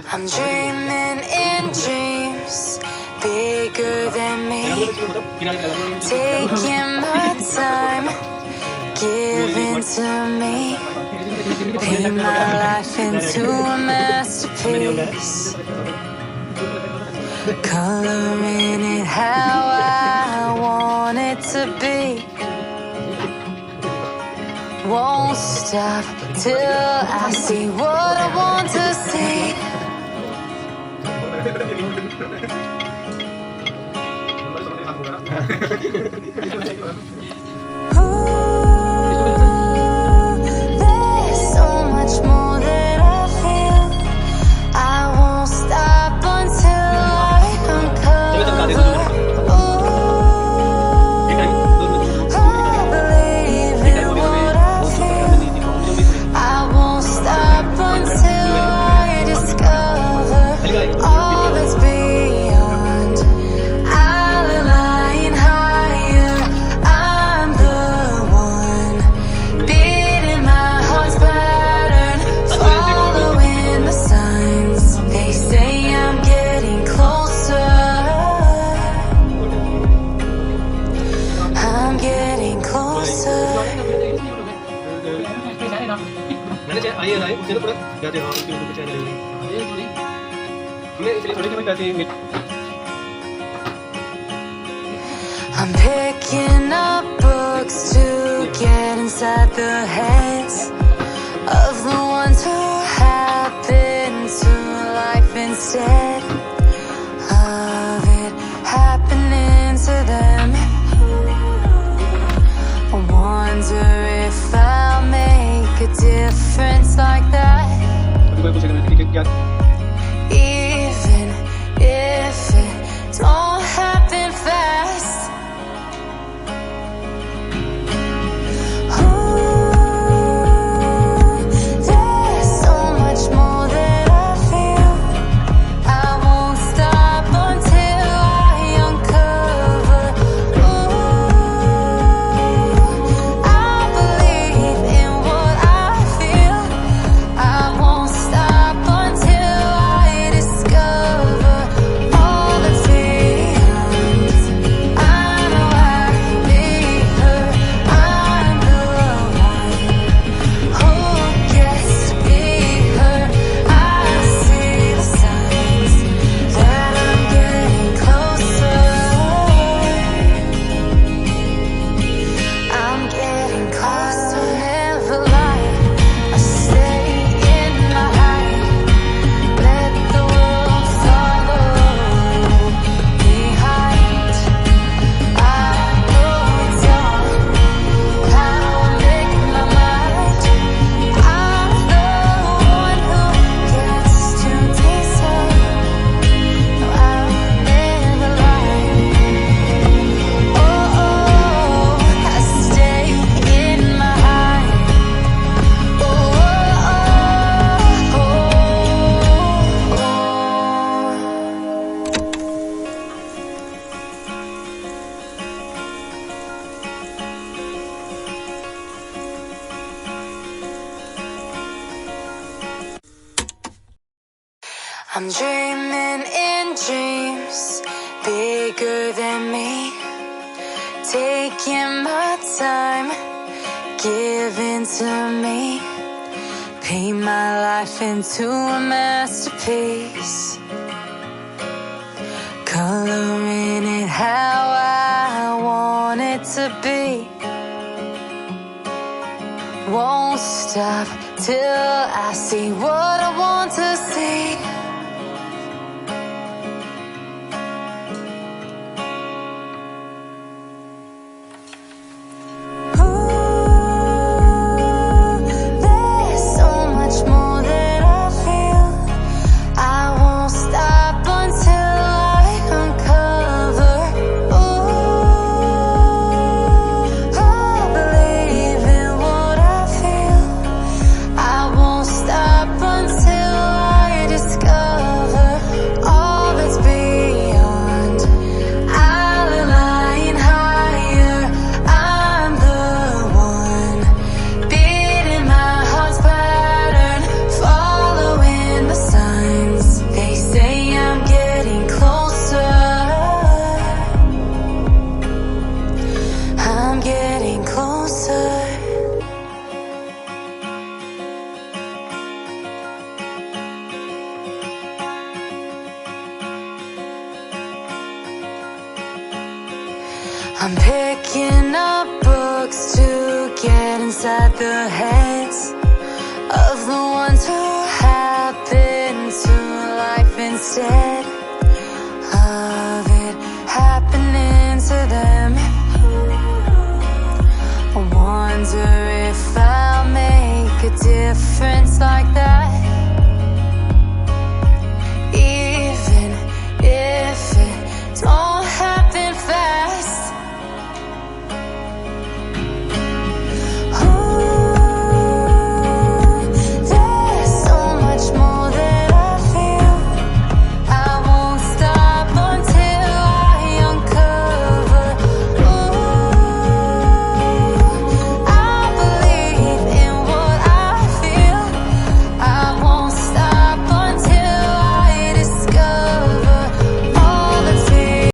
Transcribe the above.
I'm dreaming in dreams bigger than me, taking my time, giving to me, paint my life into a masterpiece, coloring it how I want it to be. Won't stop till I see what I want to see. There's so much more that I feel. I won't stop until I uncover. I'm picking up books to get inside the heads of the ones who happen to life instead of it happening to them. I wonder if I'll make a difference like that, even if it don't happen fast. I'm dreaming in dreams bigger than me, taking my time, giving to me, paint my life into a masterpiece, coloring it how I want it to be. Won't stop till I see what I want to see. Until I'm picking up books to get inside the heads of the ones who happen to life instead.